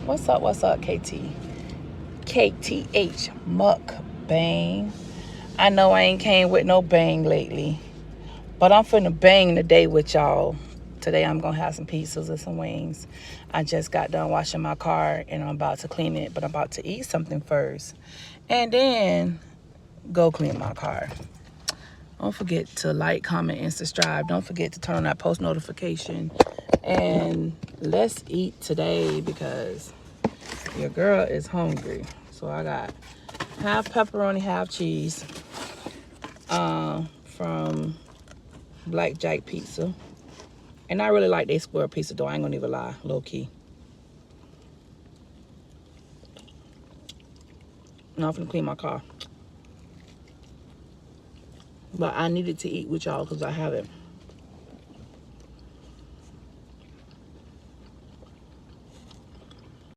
What's up, KT? KTH Mukbang. I know I ain't came with no bang lately, but I'm finna bang today with y'all. Today I'm gonna have some pizzas and some wings. I just got done washing my car and I'm about to clean it, but I'm about to eat something first. And then go clean my car. Don't forget to like, comment, and subscribe. Don't forget to turn on that post notification. And let's eat today because your girl is hungry. So I got half pepperoni, half cheese from Blackjack Pizza. And I really like their square pizza though. I ain't gonna even lie, low key. Now I'm finna clean my car. But I needed to eat with y'all because I haven't.